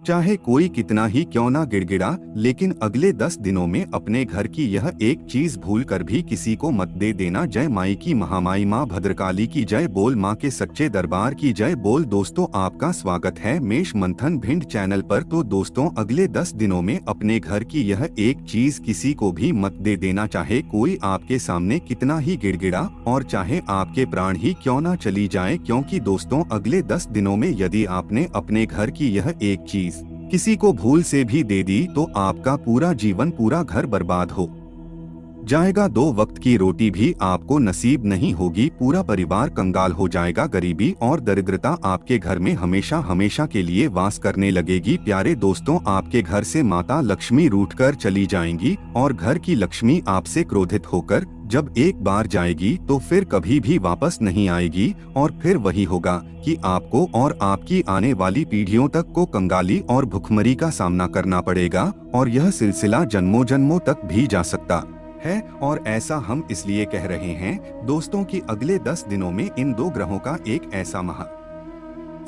चाहे कोई कितना ही क्यों ना गिड़गिड़ा, लेकिन अगले 10 दिनों में अपने घर की यह एक चीज भूल कर भी किसी को मत दे देना। जय माई की महामाई, माँ भद्रकाली की जय बोल, माँ के सच्चे दरबार की जय बोल। दोस्तों, आपका स्वागत है मेष मंथन भिंड चैनल पर। तो दोस्तों, अगले 10 दिनों में अपने घर की यह एक चीज किसी को भी मत दे देना, चाहे कोई आपके सामने कितना ही गिड़गिड़ा और चाहे आपके प्राण ही क्यों ना चली जाए। क्योंकि दोस्तों, अगले 10 दिनों में यदि आपने अपने घर की यह एक चीज किसी को भूल से भी दे दी तो आपका पूरा जीवन, पूरा घर बर्बाद हो जाएगा। 2 वक्त की रोटी भी आपको नसीब नहीं होगी, पूरा परिवार कंगाल हो जाएगा। गरीबी और दरिद्रता आपके घर में हमेशा हमेशा के लिए वास करने लगेगी। प्यारे दोस्तों, आपके घर से माता लक्ष्मी रूठकर चली जाएंगी और घर की लक्ष्मी आपसे क्रोधित होकर जब एक बार जाएगी तो फिर कभी भी वापस नहीं आएगी। और फिर वही होगा कि आपको और आपकी आने वाली पीढ़ियों तक को कंगाली और भुखमरी का सामना करना पड़ेगा और यह सिलसिला जन्मों जन्मों तक भी जा सकता है। और ऐसा हम इसलिए कह रहे हैं दोस्तों कि अगले 10 दिनों में इन 2 ग्रहों का एक ऐसा महा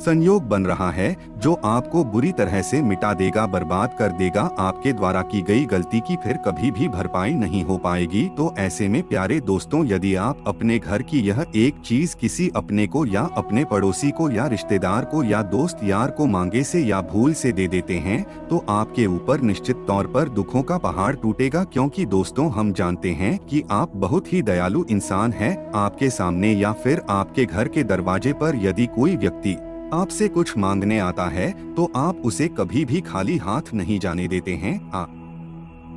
संयोग बन रहा है जो आपको बुरी तरह से मिटा देगा, बर्बाद कर देगा। आपके द्वारा की गई गलती की फिर कभी भी भरपाई नहीं हो पाएगी। तो ऐसे में प्यारे दोस्तों, यदि आप अपने घर की यह एक चीज किसी अपने को या अपने पड़ोसी को या रिश्तेदार को या दोस्त यार को मांगे से या भूल से दे देते हैं तो आपके ऊपर निश्चित तौर पर दुखों का पहाड़ टूटेगा। क्योंकि दोस्तों, हम जानते हैं कि आप बहुत ही दयालु इंसान हैं। आपके सामने या फिर आपके घर के दरवाजे पर यदि कोई व्यक्ति आपसे कुछ मांगने आता है तो आप उसे कभी भी खाली हाथ नहीं जाने देते हैं। आप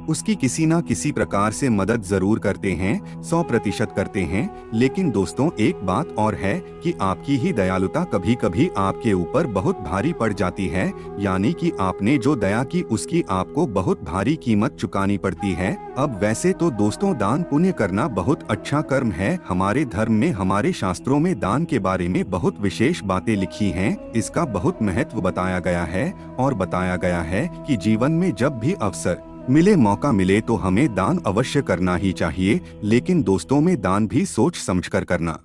उसकी किसी न किसी प्रकार से मदद जरूर करते हैं, 100% करते हैं। लेकिन दोस्तों, एक बात और है कि आपकी ही दयालुता कभी कभी आपके ऊपर बहुत भारी पड़ जाती है। यानी कि आपने जो दया की उसकी आपको बहुत भारी कीमत चुकानी पड़ती है। अब वैसे तो दोस्तों, दान पुण्य करना बहुत अच्छा कर्म है। हमारे धर्म में, हमारे शास्त्रों में दान के बारे में बहुत विशेष बातें लिखी हैं। इसका बहुत महत्व बताया गया है और बताया गया है कि जीवन में जब भी अवसर मिले, मौका मिले तो हमें दान अवश्य करना ही चाहिए। लेकिन दोस्तों, में दान भी सोच समझकर करना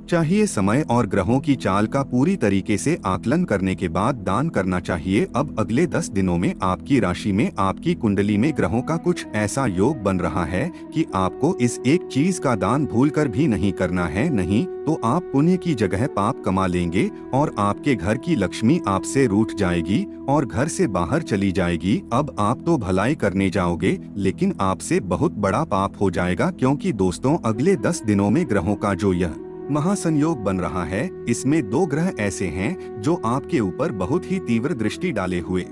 चाहिए। समय और ग्रहों की चाल का पूरी तरीके से आकलन करने के बाद दान करना चाहिए। अब अगले 10 दिनों में आपकी राशि में, आपकी कुंडली में ग्रहों का कुछ ऐसा योग बन रहा है कि आपको इस एक चीज का दान भूलकर भी नहीं करना है। नहीं तो आप पुण्य की जगह पाप कमा लेंगे और आपके घर की लक्ष्मी आपसे रूठ जाएगी और घर से बाहर चली जाएगी। अब आप तो भलाई करने जाओगे, लेकिन आपसे बहुत बड़ा पाप हो जाएगा। क्योंकि दोस्तों, अगले 10 दिनों में ग्रहों का जो यह महासंयोग बन रहा है, इसमें 2 ग्रह ऐसे हैं जो आपके ऊपर बहुत ही तीव्र दृष्टि डाले हुए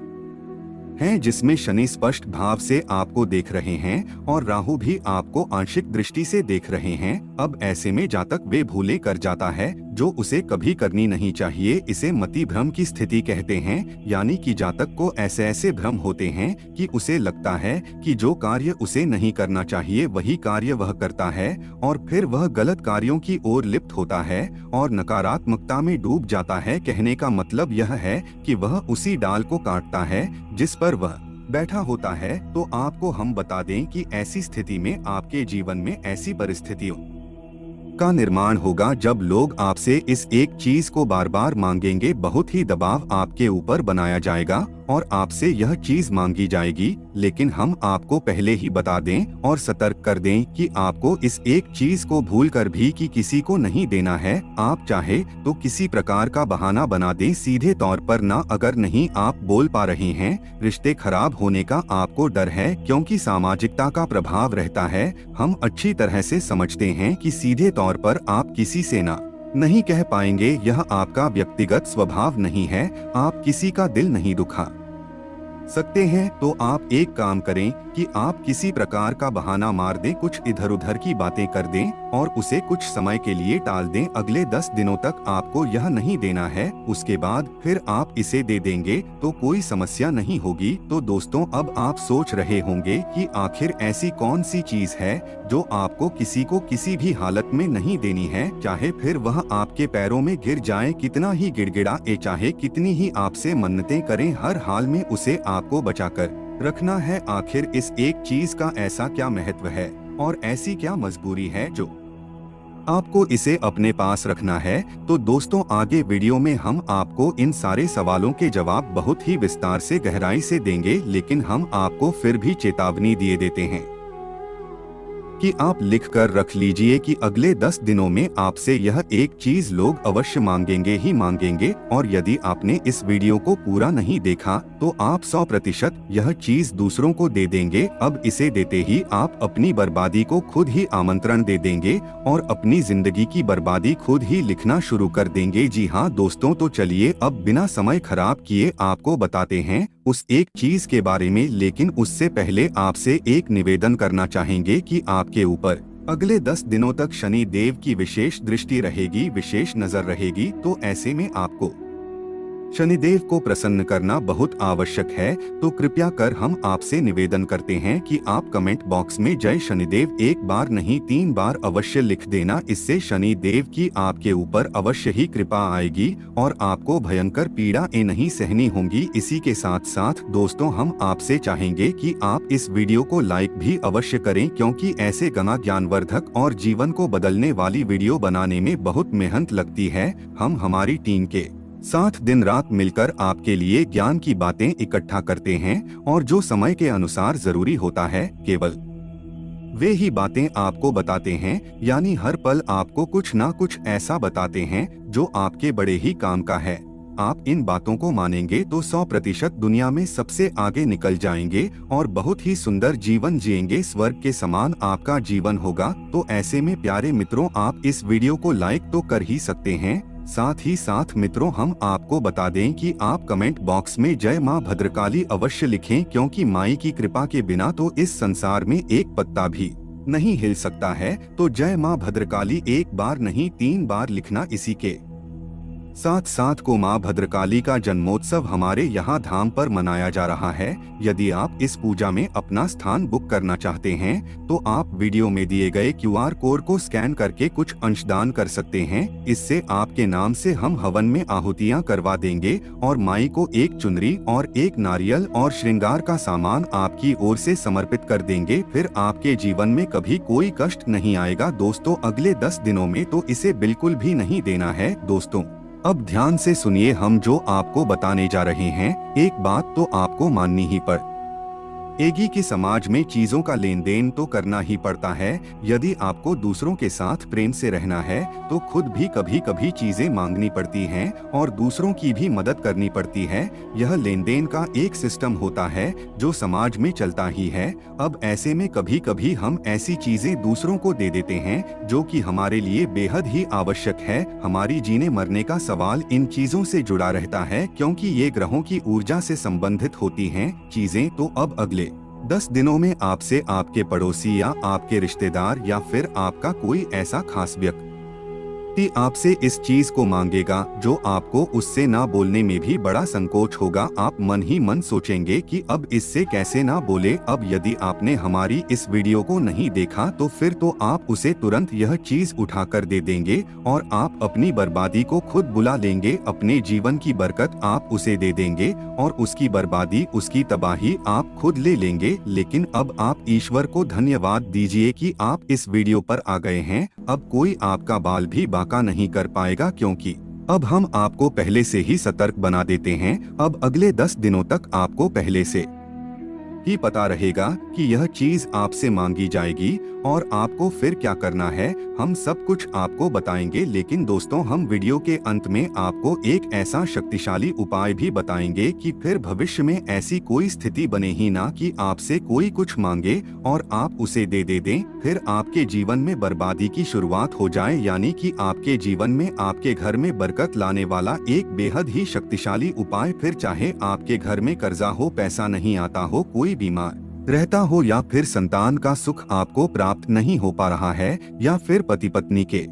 हैं, जिसमें शनि स्पष्ट भाव से आपको देख रहे हैं और राहु भी आपको आंशिक दृष्टि से देख रहे हैं। अब ऐसे में जातक वे भूले कर जाता है जो उसे कभी करनी नहीं चाहिए। इसे मति भ्रम की स्थिति कहते हैं। यानी कि जातक को ऐसे ऐसे भ्रम होते हैं कि उसे लगता है कि जो कार्य उसे नहीं करना चाहिए वही कार्य वह करता है और फिर वह गलत कार्यों की ओर लिप्त होता है और नकारात्मकता में डूब जाता है। कहने का मतलब यह है कि वह उसी डाल को काटता है जिस पर वह बैठा होता है। तो आपको हम बता दें कि ऐसी स्थिति में आपके जीवन में ऐसी परिस्थितियों का निर्माण होगा जब लोग आपसे इस एक चीज को बार बार मांगेंगे। बहुत ही दबाव आपके ऊपर बनाया जाएगा और आपसे यह चीज मांगी जाएगी। लेकिन हम आपको पहले ही बता दें और सतर्क कर दें कि आपको इस एक चीज को भूलकर भी कि किसी को नहीं देना है। आप चाहे तो किसी प्रकार का बहाना बना दें, सीधे तौर पर ना अगर नहीं आप बोल पा रहे हैं, रिश्ते खराब होने का आपको डर है क्योंकि सामाजिकता का प्रभाव रहता है। हम अच्छी तरह से समझते हैं कि सीधे तौर पर आप किसी से ना नहीं कह पाएंगे, यह आपका व्यक्तिगत स्वभाव नहीं है। आप किसी का दिल नहीं दुखा सकते हैं। तो आप एक काम करें कि आप किसी प्रकार का बहाना मार दें, कुछ इधर उधर की बातें कर दें और उसे कुछ समय के लिए टाल दें। अगले 10 दिनों तक आपको यह नहीं देना है, उसके बाद फिर आप इसे दे देंगे तो कोई समस्या नहीं होगी। तो दोस्तों, अब आप सोच रहे होंगे कि आखिर ऐसी कौन सी चीज है जो आपको किसी को किसी भी हालत में नहीं देनी है, चाहे फिर वह आपके पैरों में गिर जाए, कितना ही गिड़गिड़ाए, चाहे कितनी ही आपसे मन्नतें करें, हर हाल में उसे आपको बचाकर रखना है। आखिर इस एक चीज का ऐसा क्या महत्व है और ऐसी क्या मजबूरी है जो आपको इसे अपने पास रखना है। तो दोस्तों, आगे वीडियो में हम आपको इन सारे सवालों के जवाब बहुत ही विस्तार से गहराई से देंगे, लेकिन हम आपको फिर भी चेतावनी दिए देते हैं कि आप लिख कर रख लीजिए कि अगले 10 दिनों में आपसे यह एक चीज लोग अवश्य मांगेंगे ही मांगेंगे, और यदि आपने इस वीडियो को पूरा नहीं देखा तो आप 100% यह चीज दूसरों को दे देंगे। अब इसे देते ही आप अपनी बर्बादी को खुद ही आमंत्रण दे देंगे और अपनी जिंदगी की बर्बादी खुद ही लिखना शुरू कर देंगे। जी हाँ दोस्तों, तो चलिए अब बिना समय खराब किए आपको बताते हैं उस एक चीज के बारे में, लेकिन उससे पहले आपसे एक निवेदन करना चाहेंगे कि आपके ऊपर अगले 10 दिनों तक शनि देव की विशेष दृष्टि रहेगी, विशेष नजर रहेगी। तो ऐसे में आपको शनिदेव को प्रसन्न करना बहुत आवश्यक है। तो कृपया कर हम आपसे निवेदन करते हैं कि आप कमेंट बॉक्स में जय शनिदेव एक बार नहीं 3 बार अवश्य लिख देना। इससे शनि देव की आपके ऊपर अवश्य ही कृपा आएगी और आपको भयंकर पीड़ाएं नहीं सहनी होंगी। इसी के साथ साथ दोस्तों, हम आपसे चाहेंगे कि आप इस वीडियो को लाइक भी अवश्य करें, क्योंकि ऐसे ज्ञानवर्धक और जीवन को बदलने वाली वीडियो बनाने में बहुत मेहनत लगती है। हम हमारी टीम के साथ दिन रात मिलकर आपके लिए ज्ञान की बातें इकट्ठा करते हैं, और जो समय के अनुसार जरूरी होता है केवल वे ही बातें आपको बताते हैं। यानी हर पल आपको कुछ ना कुछ ऐसा बताते हैं जो आपके बड़े ही काम का है। आप इन बातों को मानेंगे तो 100% दुनिया में सबसे आगे निकल जाएंगे और बहुत ही सुंदर जीवन जिएंगे। स्वर्ग के समान आपका जीवन होगा। तो ऐसे में प्यारे मित्रों, आप इस वीडियो को लाइक तो कर ही सकते हैं। साथ ही साथ मित्रों, हम आपको बता दें कि आप कमेंट बॉक्स में जय मां भद्रकाली अवश्य लिखें, क्योंकि माई की कृपा के बिना तो इस संसार में एक पत्ता भी नहीं हिल सकता है। तो जय मां भद्रकाली एक बार नहीं 3 बार लिखना। इसी के साथ साथ को मां भद्रकाली का जन्मोत्सव हमारे यहाँ धाम पर मनाया जा रहा है। यदि आप इस पूजा में अपना स्थान बुक करना चाहते हैं तो आप वीडियो में दिए गए QR कोड को स्कैन करके कुछ अंशदान कर सकते हैं। इससे आपके नाम से हम हवन में आहुतियां करवा देंगे और माई को एक चुनरी और एक नारियल और श्रृंगार का सामान आपकी ओर से समर्पित कर देंगे। फिर आपके जीवन में कभी कोई कष्ट नहीं आएगा। दोस्तों, अगले 10 दिनों में तो इसे बिल्कुल भी नहीं देना है। दोस्तों, अब ध्यान से सुनिए, हम जो आपको बताने जा रहे हैं, एक बात तो आपको माननी ही पड़ेगी कि समाज में चीजों का लेन देन तो करना ही पड़ता है। यदि आपको दूसरों के साथ प्रेम से रहना है तो खुद भी कभी कभी चीजें मांगनी पड़ती हैं और दूसरों की भी मदद करनी पड़ती है। यह लेन देन का एक सिस्टम होता है जो समाज में चलता ही है। अब ऐसे में कभी कभी हम ऐसी चीजें दूसरों को दे देते हैं जो कि हमारे लिए बेहद ही आवश्यक है। हमारी जीने मरने का सवाल इन चीजों से जुड़ा रहता है, क्योंकि ये ग्रहों की ऊर्जा से संबंधित होती हैं चीजें। तो अब अगले 10 दिनों में आपसे आपके पड़ोसी या आपके रिश्तेदार या फिर आपका कोई ऐसा खास व्यक्ति आपसे इस चीज को मांगेगा जो आपको उससे ना बोलने में भी बड़ा संकोच होगा। आप मन ही मन सोचेंगे कि अब इससे कैसे ना बोले। अब यदि आपने हमारी इस वीडियो को नहीं देखा तो फिर तो आप उसे तुरंत यह चीज उठा कर दे देंगे और आप अपनी बर्बादी को खुद बुला लेंगे। अपने जीवन की बरकत आप उसे दे देंगे और उसकी बर्बादी, उसकी तबाही आप खुद ले लेंगे। लेकिन अब आप ईश्वर को धन्यवाद दीजिए कि आप इस वीडियो पर आ गए हैं। अब कोई आपका बाल भी बाका नहीं कर पाएगा, क्योंकि अब हम आपको पहले से ही सतर्क बना देते हैं। अब अगले 10 दिनों तक आपको पहले से ही पता रहेगा कि यह चीज आपसे मांगी जाएगी और आपको फिर क्या करना है, हम सब कुछ आपको बताएंगे। लेकिन दोस्तों, हम वीडियो के अंत में आपको एक ऐसा शक्तिशाली उपाय भी बताएंगे कि फिर भविष्य में ऐसी कोई स्थिति बने ही ना कि आपसे कोई कुछ मांगे और आप उसे दे दें। फिर आपके जीवन में बर्बादी की शुरुआत हो जाए, यानी कि आपके जीवन में आपके घर में बरकत लाने वाला एक बेहद ही शक्तिशाली उपाय। फिर चाहे आपके घर में कर्जा हो, पैसा नहीं आता हो, कोई बीमार रहता हो या फिर संतान का सुख आपको प्राप्त नहीं हो पा रहा है, या फिर पति पत्नी के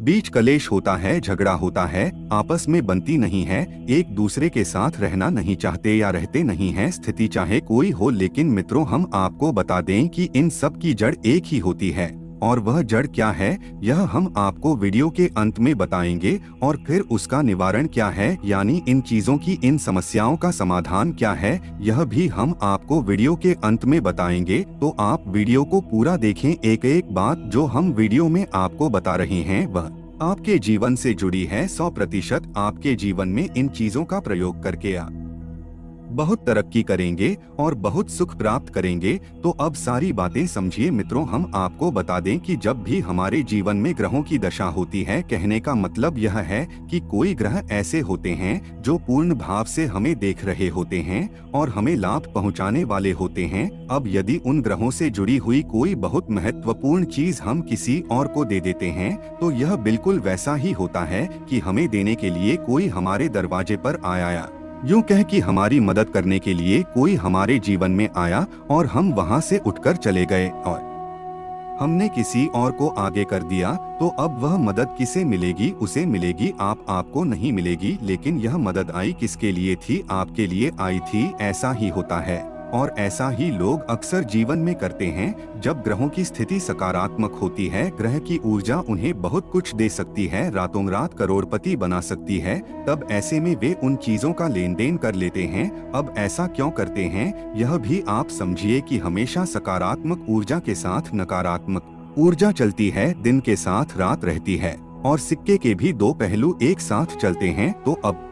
बीच कलेश होता है, झगड़ा होता है, आपस में बनती नहीं है, एक दूसरे के साथ रहना नहीं चाहते या रहते नहीं है, स्थिति चाहे कोई हो। लेकिन मित्रों, हम आपको बता दें कि इन सब की जड़ एक ही होती है और वह जड़ क्या है यह हम आपको वीडियो के अंत में बताएंगे, और फिर उसका निवारण क्या है, यानी इन चीजों की, इन समस्याओं का समाधान क्या है, यह भी हम आपको वीडियो के अंत में बताएंगे। तो आप वीडियो को पूरा देखें। एक एक बात जो हम वीडियो में आपको बता रहे हैं वह आपके जीवन से जुड़ी है 100%। आपके जीवन में इन चीजों का प्रयोग करके आप बहुत तरक्की करेंगे और बहुत सुख प्राप्त करेंगे। तो अब सारी बातें समझिए मित्रों। हम आपको बता दें कि जब भी हमारे जीवन में ग्रहों की दशा होती है, कहने का मतलब यह है कि कोई ग्रह ऐसे होते हैं जो पूर्ण भाव से हमें देख रहे होते हैं और हमें लाभ पहुंचाने वाले होते हैं। अब यदि उन ग्रहों से जुड़ी हुई कोई बहुत महत्वपूर्ण चीज हम किसी और को दे देते हैं, तो यह बिल्कुल वैसा ही होता है कि हमें देने के लिए कोई हमारे दरवाजे पर आया, यूं कह कि हमारी मदद करने के लिए कोई हमारे जीवन में आया और हम वहां से उठकर चले गए और हमने किसी और को आगे कर दिया। तो अब वह मदद किसे मिलेगी? उसे मिलेगी, आपको नहीं मिलेगी। लेकिन यह मदद आई किसके लिए थी? आपके लिए आई थी। ऐसा ही होता है और ऐसा ही लोग अक्सर जीवन में करते हैं। जब ग्रहों की स्थिति सकारात्मक होती है, ग्रह की ऊर्जा उन्हें बहुत कुछ दे सकती है, रातों रात करोड़पति बना सकती है, तब ऐसे में वे उन चीजों का लेन देन कर लेते हैं। अब ऐसा क्यों करते हैं यह भी आप समझिए कि हमेशा सकारात्मक ऊर्जा के साथ नकारात्मक ऊर्जा चलती है, दिन के साथ रात रहती है और सिक्के के भी दो पहलू एक साथ चलते हैं। तो अब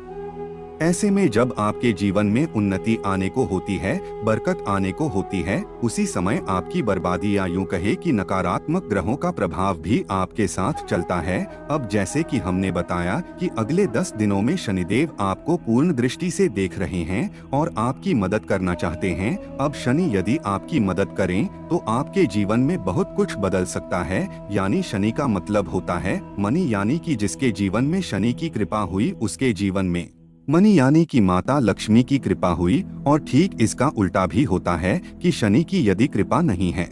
ऐसे में जब आपके जीवन में उन्नति आने को होती है, बरकत आने को होती है, उसी समय आपकी बर्बादी, या यूं कहे कि नकारात्मक ग्रहों का प्रभाव भी आपके साथ चलता है। अब जैसे कि हमने बताया कि अगले 10 दिनों में शनिदेव आपको पूर्ण दृष्टि से देख रहे हैं और आपकी मदद करना चाहते हैं। अब शनि यदि आपकी मदद करें तो आपके जीवन में बहुत कुछ बदल सकता है। यानी शनि का मतलब होता है मनी, यानी कि जिसके जीवन में शनि की कृपा हुई उसके जीवन में मनी यानी कि माता लक्ष्मी की कृपा हुई। और ठीक इसका उल्टा भी होता है कि शनि की यदि कृपा नहीं है,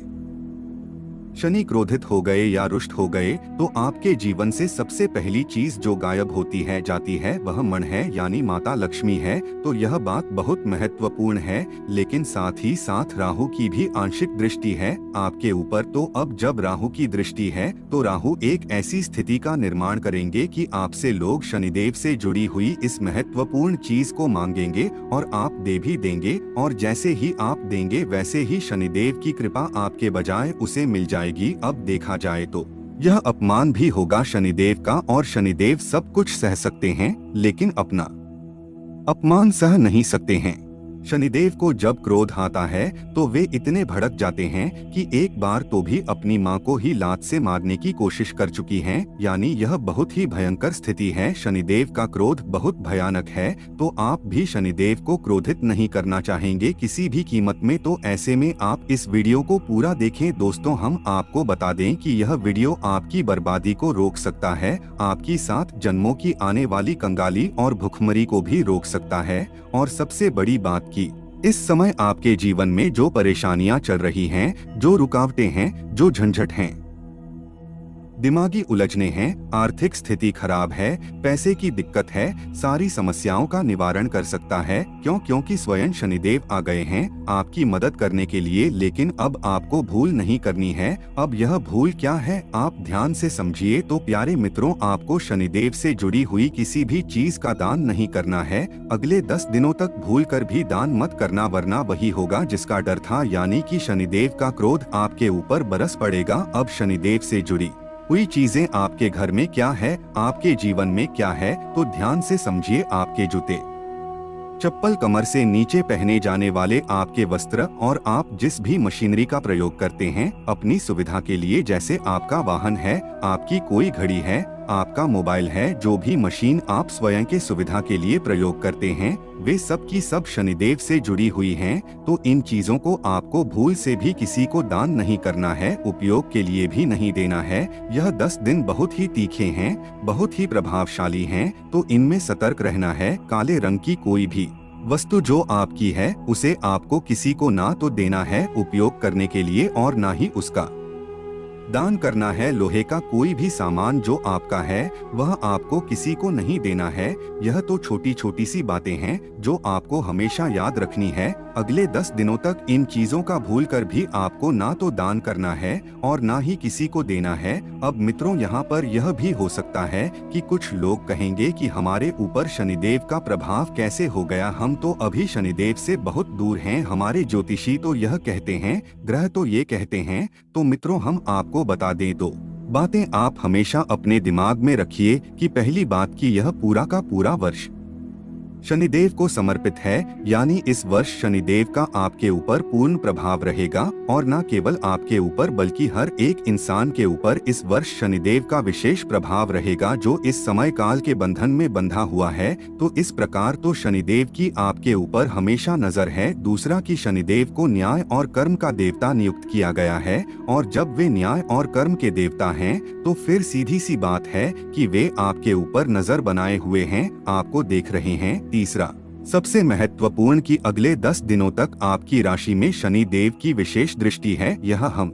शनि क्रोधित हो गए या रुष्ट हो गए, तो आपके जीवन से सबसे पहली चीज जो गायब होती है जाती है वह मन है, यानी माता लक्ष्मी है। तो यह बात बहुत महत्वपूर्ण है। लेकिन साथ ही साथ राहु की भी आंशिक दृष्टि है आपके ऊपर। तो अब जब राहु की दृष्टि है तो राहु एक ऐसी स्थिति का निर्माण करेंगे कि आपसे लोग शनिदेव से जुड़ी हुई इस महत्वपूर्ण चीज को मांगेंगे और आप दे भी देंगे, और जैसे ही आप देंगे वैसे ही शनिदेव की कृपा आपके बजाय उसे मिल जाएगी। अब देखा जाए तो यह अपमान भी होगा शनिदेव का, और शनिदेव सब कुछ सह सकते हैं लेकिन अपना अपमान सह नहीं सकते हैं। शनिदेव को जब क्रोध आता है तो वे इतने भड़क जाते हैं कि एक बार तो भी अपनी मां को ही लात से मारने की कोशिश कर चुकी हैं। यानी यह बहुत ही भयंकर स्थिति है। शनिदेव का क्रोध बहुत भयानक है। तो आप भी शनिदेव को क्रोधित नहीं करना चाहेंगे किसी भी कीमत में। तो ऐसे में आप इस वीडियो को पूरा देखें। दोस्तों, हम आपको बता दें कि यह वीडियो आपकी बर्बादी को रोक सकता है, आपकी 7 जन्मों की आने वाली कंगाली और भुखमरी को भी रोक सकता है। और सबसे बड़ी बात कि इस समय आपके जीवन में जो परेशानियां चल रही हैं, जो रुकावटें हैं, जो झंझट हैं, दिमागी उलझने हैं, आर्थिक स्थिति खराब है, पैसे की दिक्कत है, सारी समस्याओं का निवारण कर सकता है। क्योंकि स्वयं शनिदेव आ गए हैं आपकी मदद करने के लिए। लेकिन अब आपको भूल नहीं करनी है। अब यह भूल क्या है आप ध्यान से समझिए। तो प्यारे मित्रों, आपको शनिदेव से जुड़ी हुई किसी भी चीज का दान नहीं करना है। अगले 10 दिनों तक भूल कर भी दान मत करना, वरना वही होगा जिसका डर था, यानी कि शनिदेव का क्रोध आपके ऊपर बरस पड़ेगा। अब शनिदेव से जुड़ी हुई चीजें आपके घर में क्या है, आपके जीवन में क्या है, तो ध्यान से समझिए। आपके जूते, चप्पल, कमर से नीचे पहने जाने वाले आपके वस्त्र, और आप जिस भी मशीनरी का प्रयोग करते हैं अपनी सुविधा के लिए, जैसे आपका वाहन है, आपकी कोई घड़ी है, आपका मोबाइल है, जो भी मशीन आप स्वयं के सुविधा के लिए प्रयोग करते हैं, वे सब की सब शनिदेव से जुड़ी हुई हैं। तो इन चीजों को आपको भूल से भी किसी को दान नहीं करना है, उपयोग के लिए भी नहीं देना है। यह 10 दिन बहुत ही तीखे हैं, बहुत ही प्रभावशाली हैं, तो इनमें सतर्क रहना है। काले रंग की कोई भी वस्तु जो आपकी है उसे आपको किसी को ना तो देना है उपयोग करने के लिए, और ना ही उसका दान करना है लोहे का कोई भी सामान जो आपका है वह आपको किसी को नहीं देना है। यह तो छोटी छोटी सी बातें हैं जो आपको हमेशा याद रखनी है। अगले 10 दिनों तक इन चीजों का भूल कर भी आपको ना तो दान करना है और ना ही किसी को देना है। अब मित्रों, यहाँ पर यह भी हो सकता है कि कुछ लोग कहेंगे कि हमारे ऊपर शनिदेव का प्रभाव कैसे हो गया, हम तो अभी शनिदेव से बहुत दूर हैं, हमारे ज्योतिषी तो यह कहते हैं, ग्रह तो ये कहते हैं। तो मित्रों, हम आपको बता दें दो बातें आप हमेशा अपने दिमाग में रखिए कि पहली बात कि यह पूरा का पूरा वर्ष शनिदेव को समर्पित है, यानी इस वर्ष शनिदेव का आपके ऊपर पूर्ण प्रभाव रहेगा और न केवल आपके ऊपर बल्कि हर एक इंसान के ऊपर इस वर्ष शनिदेव का विशेष प्रभाव रहेगा जो इस समय काल के बंधन में बंधा हुआ है। तो इस प्रकार तो शनिदेव की आपके ऊपर हमेशा नजर है। दूसरा कि शनिदेव को न्याय और कर्म का देवता नियुक्त किया गया है और जब वे न्याय और कर्म के देवता हैं तो फिर सीधी सी बात है कि वे आपके ऊपर नजर बनाए हुए हैं, आपको देख रहे हैं। तीसरा सबसे महत्वपूर्ण कि अगले 10 दिनों तक आपकी राशि में शनि देव की विशेष दृष्टि है। यह हम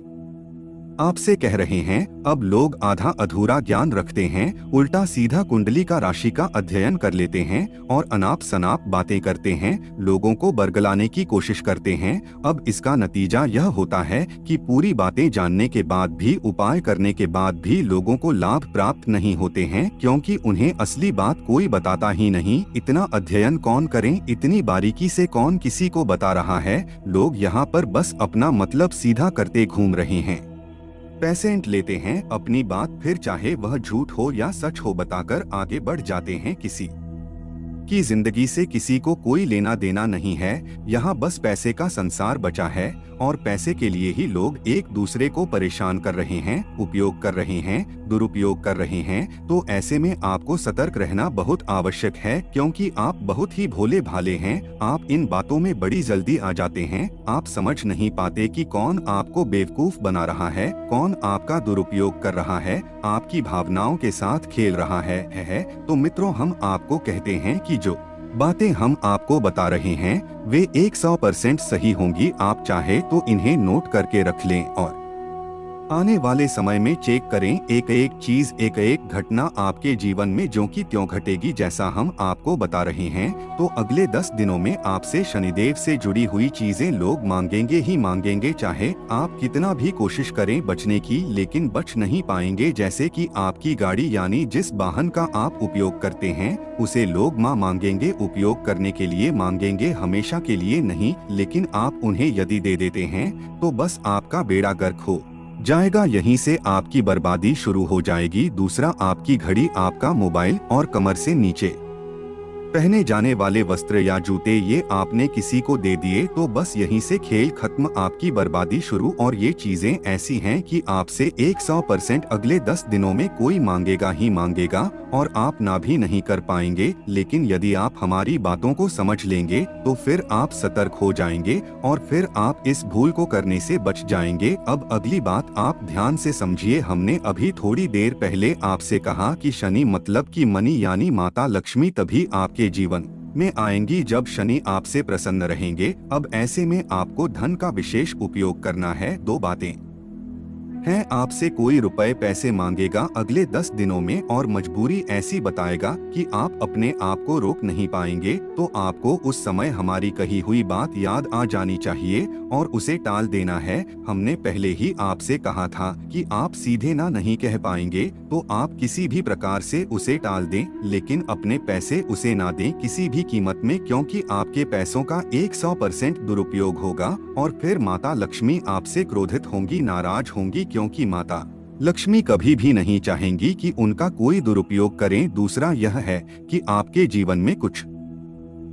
आपसे कह रहे हैं। अब लोग आधा अधूरा ज्ञान रखते हैं, उल्टा सीधा कुंडली का राशि का अध्ययन कर लेते हैं और अनाप शनाप बातें करते हैं, लोगों को बरगलाने की कोशिश करते हैं। अब इसका नतीजा यह होता है कि पूरी बातें जानने के बाद भी, उपाय करने के बाद भी लोगों को लाभ प्राप्त नहीं होते हैं, क्योंकि उन्हें असली बात कोई बताता ही नहीं। इतना अध्ययन कौन करें, इतनी बारीकी से कौन किसी को बता रहा है। लोग यहाँ पर बस अपना मतलब सीधा करते घूम रहे हैं, पेशेंट लेते हैं अपनी बात, फिर चाहे वह झूठ हो या सच हो बताकर आगे बढ़ जाते हैं। किसी की जिंदगी से किसी को कोई लेना देना नहीं है, यहाँ बस पैसे का संसार बचा है और पैसे के लिए ही लोग एक दूसरे को परेशान कर रहे हैं, उपयोग कर रहे हैं, दुरुपयोग कर रहे हैं। तो ऐसे में आपको सतर्क रहना बहुत आवश्यक है, क्योंकि आप बहुत ही भोले भाले हैं। आप इन बातों में बड़ी जल्दी आ जाते हैं, आप समझ नहीं पाते कि कौन आपको बेवकूफ बना रहा है, कौन आपका दुरुपयोग कर रहा है, आपकी भावनाओं के साथ खेल रहा है। तो मित्रों, हम आपको कहते हैं कि जो बातें हम आपको बता रहे हैं वे 100% सही होंगी। आप चाहे तो इन्हें नोट करके रख लें और आने वाले समय में चेक करें। एक एक चीज, एक एक घटना आपके जीवन में ज्यों की त्यों घटेगी जैसा हम आपको बता रहे हैं। तो अगले 10 दिनों में आपसे शनिदेव से जुड़ी हुई चीजें लोग मांगेंगे ही मांगेंगे, चाहे आप कितना भी कोशिश करें बचने की, लेकिन बच नहीं पाएंगे। जैसे कि आपकी गाड़ी, यानी जिस वाहन का आप उपयोग करते हैं, उसे लोग मांगेंगे, उपयोग करने के लिए मांगेंगे, हमेशा के लिए नहीं। लेकिन आप उन्हें यदि दे देते हैं तो बस आपका बेड़ा गर्क हो जाएगा, यहीं से आपकी बर्बादी शुरू हो जाएगी। दूसरा, आपकी घड़ी, आपका मोबाइल और कमर से नीचे पहने जाने वाले वस्त्र या जूते, ये आपने किसी को दे दिए तो बस यहीं से खेल खत्म, आपकी बर्बादी शुरू। और ये चीजें ऐसी हैं कि आपसे 100% अगले 10 दिनों में कोई मांगेगा ही मांगेगा और आप ना भी नहीं कर पाएंगे। लेकिन यदि आप हमारी बातों को समझ लेंगे तो फिर आप सतर्क हो जाएंगे और फिर आप इस भूल को करने से बच जाएंगे। अब अगली बात आप ध्यान से समझिए। हमने अभी थोड़ी देर पहले आपसे कहा कि शनि मतलब कि मनी, यानी माता लक्ष्मी तभी आपके जीवन में आएंगी जब शनि आपसे प्रसन्न रहेंगे। अब ऐसे में आपको धन का विशेष उपयोग करना है। दो बातें हैं, आपसे कोई रुपए पैसे मांगेगा अगले 10 दिनों में और मजबूरी ऐसी बताएगा कि आप अपने आप को रोक नहीं पाएंगे, तो आपको उस समय हमारी कही हुई बात याद आ जानी चाहिए और उसे टाल देना है। हमने पहले ही आपसे कहा था कि आप सीधे ना नहीं कह पाएंगे, तो आप किसी भी प्रकार से उसे टाल दें, लेकिन अपने पैसे उसे ना दें किसी भी कीमत में, क्योंकि आपके पैसों का 100% दुरुपयोग होगा और फिर माता लक्ष्मी आपसे क्रोधित होंगी, नाराज होंगी, क्योंकि माता लक्ष्मी कभी भी नहीं चाहेंगी कि उनका कोई दुरुपयोग करें। दूसरा यह है कि आपके जीवन में कुछ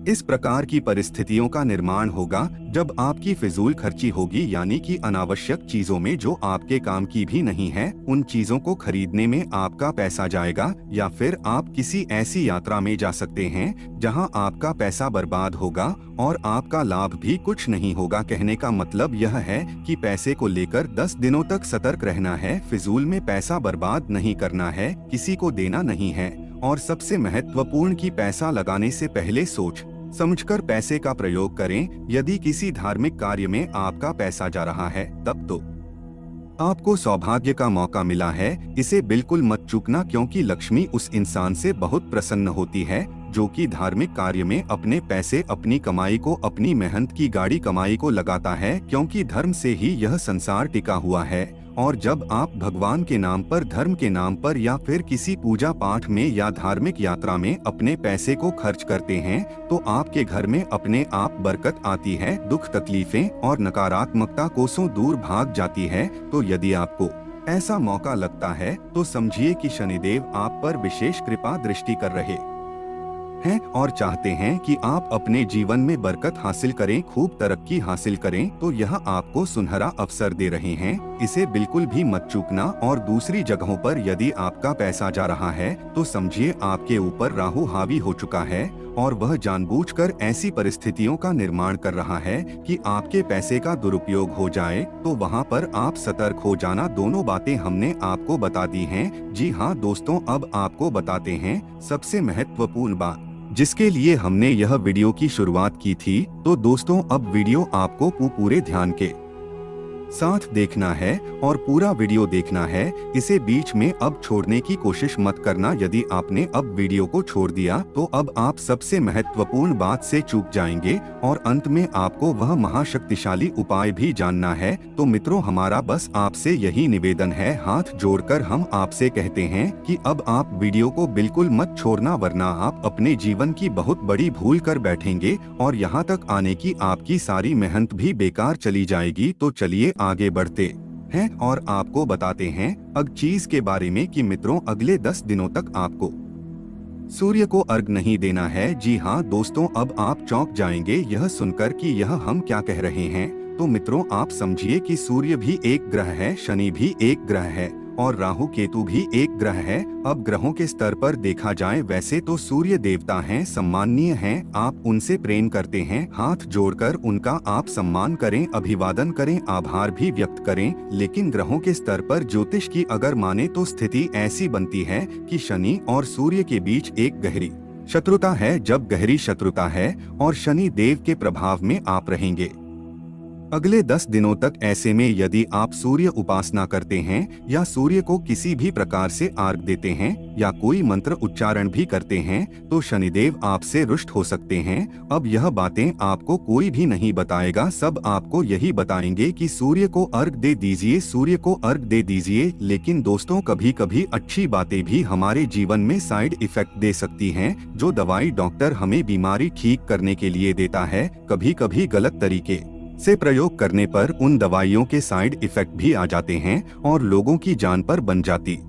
इस प्रकार की परिस्थितियों का निर्माण होगा जब आपकी फिजूल खर्ची होगी, यानी कि अनावश्यक चीजों में जो आपके काम की भी नहीं है, उन चीजों को खरीदने में आपका पैसा जाएगा। या फिर आप किसी ऐसी यात्रा में जा सकते हैं जहां आपका पैसा बर्बाद होगा और आपका लाभ भी कुछ नहीं होगा। कहने का मतलब यह है कि पैसे को लेकर 10 दिनों तक सतर्क रहना है, फिजूल में पैसा बर्बाद नहीं करना है, किसी को देना नहीं है। और सबसे महत्वपूर्ण कि पैसा लगाने से पहले सोच समझकर पैसे का प्रयोग करें। यदि किसी धार्मिक कार्य में आपका पैसा जा रहा है तब तो आपको सौभाग्य का मौका मिला है, इसे बिल्कुल मत चूकना, क्योंकि लक्ष्मी उस इंसान से बहुत प्रसन्न होती है जो कि धार्मिक कार्य में अपने पैसे, अपनी कमाई को, अपनी मेहनत की गाड़ी कमाई को लगाता है, क्योंकि धर्म से ही यह संसार टिका हुआ है। और जब आप भगवान के नाम पर, धर्म के नाम पर या फिर किसी पूजा पाठ में या धार्मिक यात्रा में अपने पैसे को खर्च करते हैं तो आपके घर में अपने आप बरकत आती है, दुख तकलीफें और नकारात्मकता कोसों दूर भाग जाती है। तो यदि आपको ऐसा मौका लगता है तो समझिए कि शनिदेव आप पर विशेष कृपा दृष्टि कर रहे हैं और चाहते हैं कि आप अपने जीवन में बरकत हासिल करें, खूब तरक्की हासिल करें। तो यह आपको सुनहरा अवसर दे रहे हैं, इसे बिल्कुल भी मत चूकना। और दूसरी जगहों पर यदि आपका पैसा जा रहा है तो समझिए आपके ऊपर राहु हावी हो चुका है और वह जानबूझकर ऐसी परिस्थितियों का निर्माण कर रहा है कि आपके पैसे का दुरुपयोग हो जाए। तो वहां पर आप सतर्क हो जाना। दोनों बातें हमने आपको बता दी हैं। जी हाँ दोस्तों, अब आपको बताते हैं सबसे महत्वपूर्ण बात जिसके लिए हमने यह वीडियो की शुरुआत की थी। तो दोस्तों, अब वीडियो आपको पूरे ध्यान के साथ देखना है और पूरा वीडियो देखना है, इसे बीच में अब छोड़ने की कोशिश मत करना। यदि आपने अब वीडियो को छोड़ दिया तो अब आप सबसे महत्वपूर्ण बात से चूक जाएंगे और अंत में आपको वह महाशक्तिशाली उपाय भी जानना है। तो मित्रों, हमारा बस आपसे यही निवेदन है, हाथ जोड़कर हम आपसे कहते हैं कि अब आप वीडियो को बिल्कुल मत छोड़ना, वरना आप अपने जीवन की बहुत बड़ी भूल कर बैठेंगे और यहाँ तक आने की आपकी सारी मेहनत भी बेकार चली जाएगी। तो चलिए आगे बढ़ते हैं और आपको बताते हैं अग चीज के बारे में कि मित्रों, अगले 10 दिनों तक आपको सूर्य को अर्घ नहीं देना है। जी हाँ दोस्तों, अब आप चौंक जाएंगे यह सुनकर कि यह हम क्या कह रहे हैं। तो मित्रों, आप समझिए कि सूर्य भी एक ग्रह है, शनि भी एक ग्रह है और राहु केतु भी एक ग्रह है। अब ग्रहों के स्तर पर देखा जाए वैसे तो सूर्य देवता हैं, सम्माननीय हैं, आप उनसे प्रेम करते हैं, हाथ जोड़कर उनका आप सम्मान करें, अभिवादन करें, आभार भी व्यक्त करें। लेकिन ग्रहों के स्तर पर ज्योतिष की अगर माने तो स्थिति ऐसी बनती है कि शनि और सूर्य के बीच एक गहरी शत्रुता है। जब गहरी शत्रुता है और शनि देव के प्रभाव में आप रहेंगे अगले 10 दिनों तक, ऐसे में यदि आप सूर्य उपासना करते हैं या सूर्य को किसी भी प्रकार से अर्घ देते हैं या कोई मंत्र उच्चारण भी करते हैं तो शनिदेव आपसे रुष्ट हो सकते हैं। अब यह बातें आपको कोई भी नहीं बताएगा, सब आपको यही बताएंगे कि सूर्य को अर्घ दे दीजिए, सूर्य को अर्घ दे दीजिए। लेकिन दोस्तों, कभी कभी अच्छी बातें भी हमारे जीवन में साइड इफेक्ट दे सकती हैं। जो दवाई डॉक्टर हमें बीमारी ठीक करने के लिए देता है, कभी कभी गलत तरीके से प्रयोग करने पर उन दवाइयों के साइड इफेक्ट भी आ जाते हैं और लोगों की जान पर बन जाती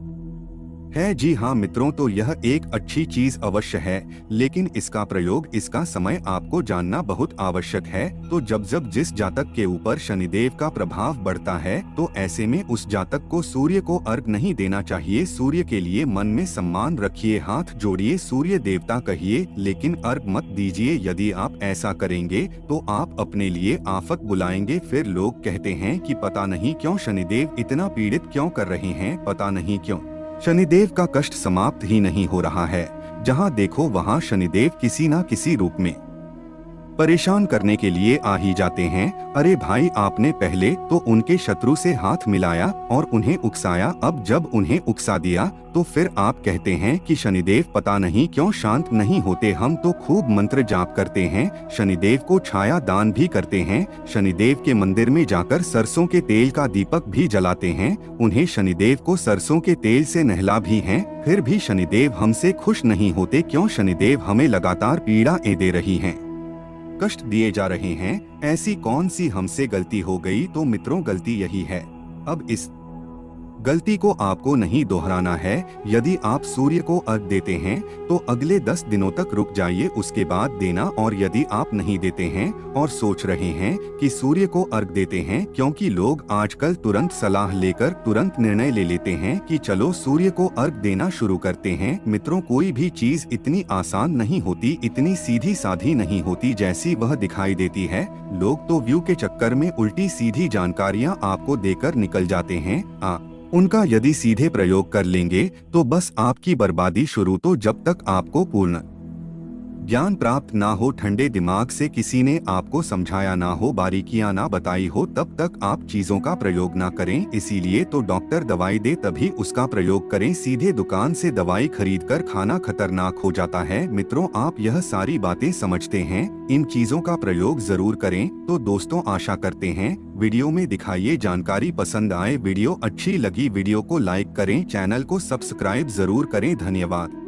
है। जी हाँ मित्रों, तो यह एक अच्छी चीज अवश्य है, लेकिन इसका प्रयोग, इसका समय आपको जानना बहुत आवश्यक है। तो जब जब जिस जातक के ऊपर शनिदेव का प्रभाव बढ़ता है तो ऐसे में उस जातक को सूर्य को अर्घ नहीं देना चाहिए। सूर्य के लिए मन में सम्मान रखिए, हाथ जोड़िए, सूर्य देवता कहिए, लेकिन अर्घ मत दीजिए। यदि आप ऐसा करेंगे तो आप अपने लिए आफत बुलाएंगे। फिर लोग कहते हैं कि पता नहीं क्यों शनिदेव इतना पीड़ित क्यों कर रहे हैं, पता नहीं क्यों शनिदेव का कष्ट समाप्त ही नहीं हो रहा है। जहां देखो वहां शनिदेव किसी न किसी रूप में परेशान करने के लिए आ ही जाते हैं। अरे भाई, आपने पहले तो उनके शत्रु से हाथ मिलाया और उन्हें उकसाया, अब जब उन्हें उकसा दिया तो फिर आप कहते हैं कि शनिदेव पता नहीं क्यों शांत नहीं होते। हम तो खूब मंत्र जाप करते हैं, शनिदेव को छाया दान भी करते हैं, शनिदेव के मंदिर में जाकर सरसों के तेल का दीपक भी जलाते हैं, उन्हें शनिदेव को सरसों के तेल से नहला भी हैं, फिर भी शनिदेव हमसे खुश नहीं होते। क्यों शनिदेव हमें लगातार पीड़ाएं दे रही हैं, कष्ट दिए जा रहे हैं? ऐसी कौन सी हमसे गलती हो गई? तो मित्रों, गलती यही है। अब इस गलती को आपको नहीं दोहराना है। यदि आप सूर्य को अर्घ देते हैं तो अगले 10 दिनों तक रुक जाइए, उसके बाद देना। और यदि आप नहीं देते हैं और सोच रहे हैं कि सूर्य को अर्घ देते हैं, क्योंकि लोग आजकल तुरंत सलाह लेकर तुरंत निर्णय ले लेते हैं कि चलो सूर्य को अर्घ देना शुरू करते हैं। मित्रों, कोई भी चीज इतनी आसान नहीं होती, इतनी सीधी साधी नहीं होती जैसी वह दिखाई देती है। लोग तो व्यू के चक्कर में उल्टी सीधी जानकारियां आपको देकर निकल जाते हैं। उनका यदि सीधे प्रयोग कर लेंगे तो बस आपकी बर्बादी शुरू। तो जब तक आपको पूर्ण ज्ञान प्राप्त ना हो, ठंडे दिमाग से किसी ने आपको समझाया ना हो, बारीकियां ना बताई हो, तब तक आप चीजों का प्रयोग ना करें। इसीलिए तो डॉक्टर दवाई दे तभी उसका प्रयोग करें। सीधे दुकान से दवाई खरीदकर खाना खतरनाक हो जाता है। मित्रों, आप यह सारी बातें समझते हैं, इन चीजों का प्रयोग जरूर करें। तो दोस्तों, आशा करते हैं वीडियो में दिखाई जानकारी पसंद आए। वीडियो अच्छी लगी वीडियो को लाइक करें, चैनल को सब्सक्राइब जरूर करें। धन्यवाद।